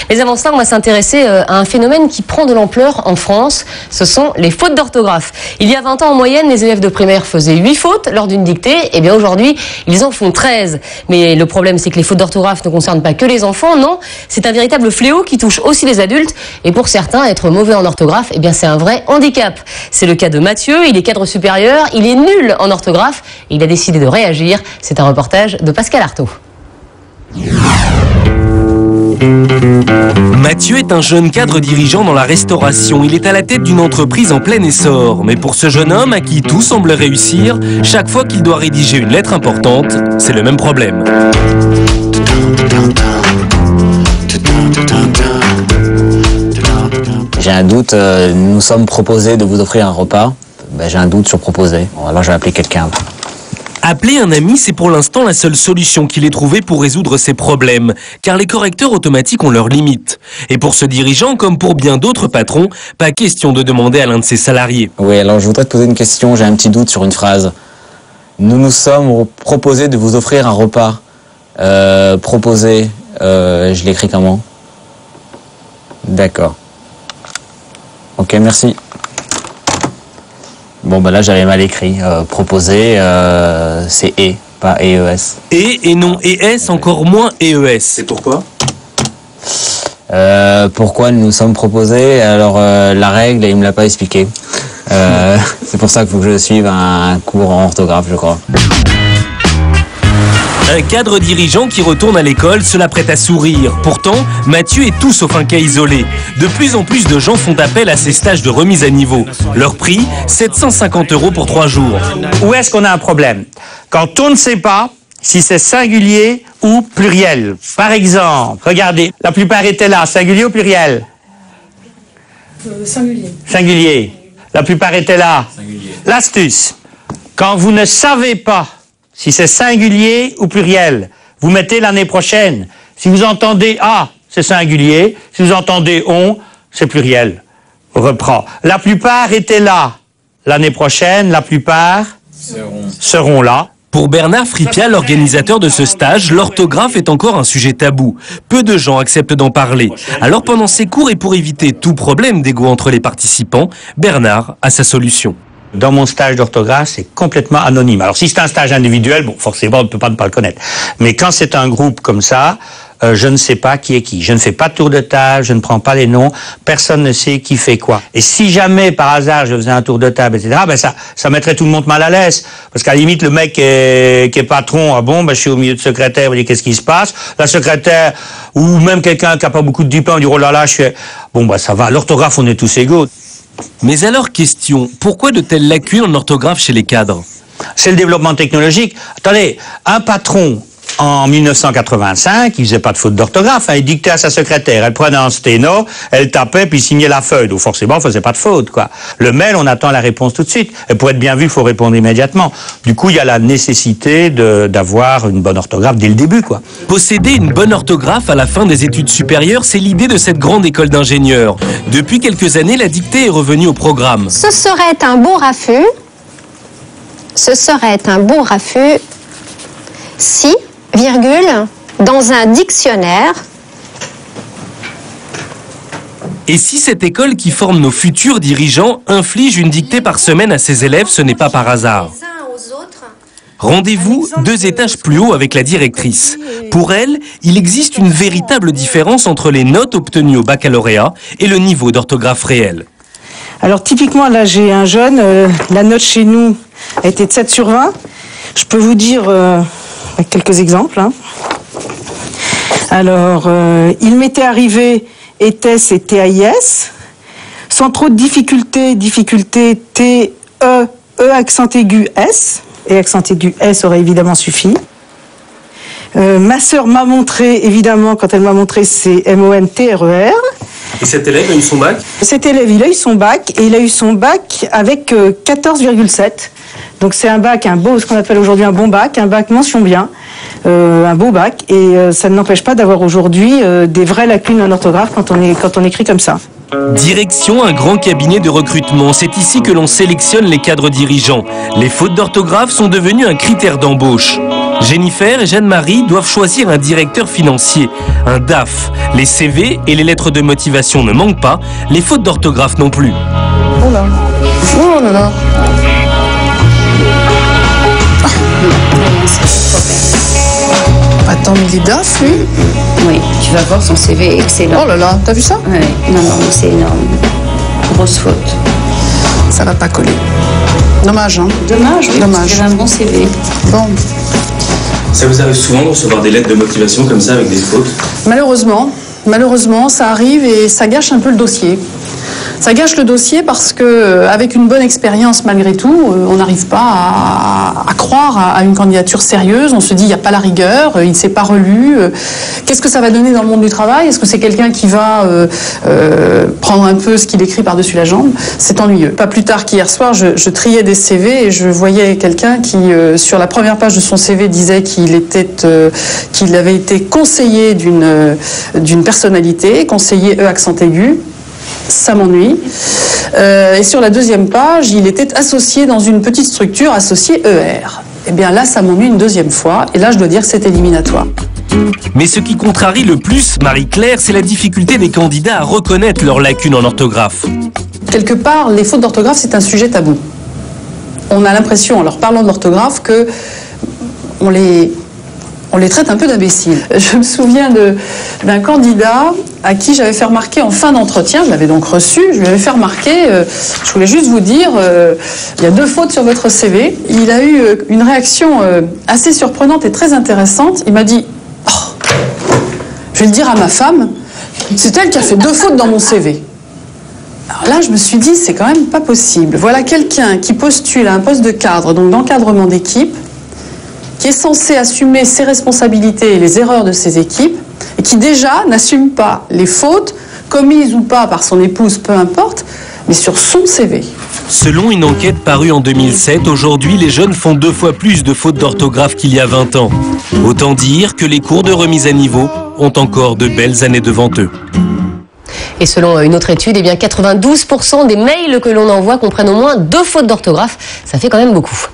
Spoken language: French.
Mais avant cela, on va s'intéresser à un phénomène qui prend de l'ampleur en France. Ce sont les fautes d'orthographe. Il y a 20 ans, en moyenne, les élèves de primaire faisaient 8 fautes lors d'une dictée. Et bien aujourd'hui, ils en font 13. Mais le problème, c'est que les fautes d'orthographe ne concernent pas que les enfants, non. C'est un véritable fléau qui touche aussi les adultes. Et pour certains, être mauvais en orthographe, eh bien, c'est un vrai handicap. C'est le cas de Mathieu. Il est cadre supérieur. Il est nul en orthographe. Et il a décidé de réagir. C'est un reportage de Pascal Artaud. Mathieu est un jeune cadre dirigeant dans la restauration. Il est à la tête d'une entreprise en plein essor. Mais pour ce jeune homme à qui tout semble réussir, chaque fois qu'il doit rédiger une lettre importante, c'est le même problème. J'ai un doute, nous sommes proposés de vous offrir un repas. J'ai un doute sur proposer. Bon, alors je vais appeler quelqu'un. Appeler un ami, c'est pour l'instant la seule solution qu'il ait trouvée pour résoudre ses problèmes, car les correcteurs automatiques ont leurs limites. Et pour ce dirigeant, comme pour bien d'autres patrons, pas question de demander à l'un de ses salariés. Oui, alors je voudrais te poser une question, j'ai un petit doute sur une phrase. Nous nous sommes proposés de vous offrir un repas. Proposer, je l'écris comment? D'accord. Ok, merci. Bon, bah là, j'avais mal écrit. Proposer, c'est « et », pas « EES ». Et non « ES », encore moins « EES ». C'est pourquoi? Pourquoi nous nous sommes proposés? Alors, la règle, il me l'a pas expliqué. C'est pour ça qu'il faut que je suive un cours en orthographe, je crois. Un cadre dirigeant qui retourne à l'école, cela prête à sourire. Pourtant, Mathieu est tout sauf un cas isolé. De plus en plus de gens font appel à ces stages de remise à niveau. Leur prix, 750 € pour 3 jours. Où est-ce qu'on a un problème? Quand on ne sait pas si c'est singulier ou pluriel. Par exemple, regardez, la plupart étaient là, singulier ou pluriel? Singulier. Singulier. La plupart étaient là. Singulier. L'astuce, quand vous ne savez pas si c'est singulier ou pluriel, vous mettez l'année prochaine. Si vous entendez « ah », c'est singulier. Si vous entendez « on », c'est pluriel. On reprend. La plupart étaient là. L'année prochaine, la plupart seront là. Pour Bernard Fripia, l'organisateur de ce stage, l'orthographe est encore un sujet tabou. Peu de gens acceptent d'en parler. Alors pendant ces cours et pour éviter tout problème d'ego entre les participants, Bernard a sa solution. Dans mon stage d'orthographe, c'est complètement anonyme. Alors si c'est un stage individuel, bon, forcément, on ne peut pas ne pas le connaître. Mais quand c'est un groupe comme ça, je ne sais pas qui est qui. Je ne fais pas de tour de table, je ne prends pas les noms, personne ne sait qui fait quoi. Et si jamais, par hasard, je faisais un tour de table, etc., ben ça mettrait tout le monde mal à l'aise. Parce qu'à la limite, le mec qui est patron, ah bon, ben je suis au milieu de secrétaire, vous dites qu'est-ce qui se passe? La secrétaire, ou même quelqu'un qui n'a pas beaucoup de diplôme, on dit, oh là là, je fais, bon, ben ça va, l'orthographe, on est tous égaux. Mais alors, question, pourquoi de telles lacunes en orthographe chez les cadres? C'est le développement technologique. Attendez, un patron, en 1985, il faisait pas de faute d'orthographe, il dictait à sa secrétaire, elle prenait un sténo, elle tapait, puis signait la feuille. Donc forcément, on faisait pas de faute, quoi. Le mail, on attend la réponse tout de suite. Et pour être bien vu, il faut répondre immédiatement. Du coup, il y a la nécessité d'avoir une bonne orthographe dès le début, quoi. Posséder une bonne orthographe à la fin des études supérieures, c'est l'idée de cette grande école d'ingénieurs. Depuis quelques années, la dictée est revenue au programme. Ce serait un bon raffut. Ce serait un bon raffut si, virgule, dans un dictionnaire. Et si cette école qui forme nos futurs dirigeants inflige une dictée par semaine à ses élèves, ce n'est pas par hasard. Rendez-vous 2 étages plus haut avec la directrice. Pour elle, il existe une véritable différence entre les notes obtenues au baccalauréat et le niveau d'orthographe réel. Alors typiquement, là j'ai un jeune, la note chez nous a été de 7 sur 20. Je peux vous dire quelques exemples. Hein. Alors, il m'était arrivé ETS et TAIS, sans trop de difficultés, T, E accent aigu S, et accent aigu S aurait évidemment suffi. Ma sœur m'a montré, évidemment, quand elle m'a montré, c'est MONTRER. Et cet élève a eu son bac? Cet élève, il a eu son bac, et il a eu son bac avec 14,7. Donc c'est un bac, ce qu'on appelle aujourd'hui un bon bac, un bac mention bien, un beau bac, et ça ne n'empêche pas d'avoir aujourd'hui des vraies lacunes en orthographe quand on écrit comme ça. Direction un grand cabinet de recrutement. C'est ici que l'on sélectionne les cadres dirigeants. Les fautes d'orthographe sont devenues un critère d'embauche. Jennifer et Jeanne-Marie doivent choisir un directeur financier, un DAF. Les CV et les lettres de motivation ne manquent pas, les fautes d'orthographe non plus. Oh là. Oh là là. Attends, mais il est DAF, lui? Oui, tu vas voir, son CV est excellent. Oh là là, t'as vu ça? Oui, non, c'est énorme. Grosse faute. Ça va pas coller. Dommage, hein? Dommage, oui, Dommage. c'est un bon CV. Bon. Ça vous arrive souvent de recevoir des lettres de motivation comme ça avec des fautes? Malheureusement, ça arrive et ça gâche un peu le dossier. Ça gâche le dossier parce que, avec une bonne expérience malgré tout, on n'arrive pas à croire à une candidature sérieuse. On se dit, il n'y a pas la rigueur, il ne s'est pas relu. Qu'est-ce que ça va donner dans le monde du travail? Est-ce que c'est quelqu'un qui va prendre un peu ce qu'il écrit par-dessus la jambe? C'est ennuyeux. Pas plus tard qu'hier soir, je triais des CV et je voyais quelqu'un qui, sur la première page de son CV, disait qu'il avait été conseiller d'une personnalité, conseiller E accent aigu. Ça m'ennuie. Et sur la deuxième page, il était associé dans une petite structure, associé ER. Eh bien là, ça m'ennuie une deuxième fois, et là, je dois dire que c'est éliminatoire. Mais ce qui contrarie le plus Marie-Claire, c'est la difficulté des candidats à reconnaître leurs lacunes en orthographe. Quelque part, les fautes d'orthographe, c'est un sujet tabou. On a l'impression, en leur parlant de l'orthographe, que on les traite un peu d'imbéciles. Je me souviens d'un candidat à qui j'avais fait remarquer en fin d'entretien, je l'avais donc reçu, je lui avais fait remarquer, je voulais juste vous dire, il y a 2 fautes sur votre CV. Il a eu une réaction assez surprenante et très intéressante. Il m'a dit, oh, je vais le dire à ma femme, c'est elle qui a fait 2 fautes dans mon CV. Alors là, je me suis dit, c'est quand même pas possible. Voilà quelqu'un qui postule à un poste de cadre, donc d'encadrement d'équipe, qui est censé assumer ses responsabilités et les erreurs de ses équipes, et qui déjà n'assume pas les fautes, commises ou pas par son épouse, peu importe, mais sur son CV. Selon une enquête parue en 2007, aujourd'hui les jeunes font 2 fois plus de fautes d'orthographe qu'il y a 20 ans. Autant dire que les cours de remise à niveau ont encore de belles années devant eux. Et selon une autre étude, eh bien 92% des mails que l'on envoie comprennent au moins 2 fautes d'orthographe. Ça fait quand même beaucoup.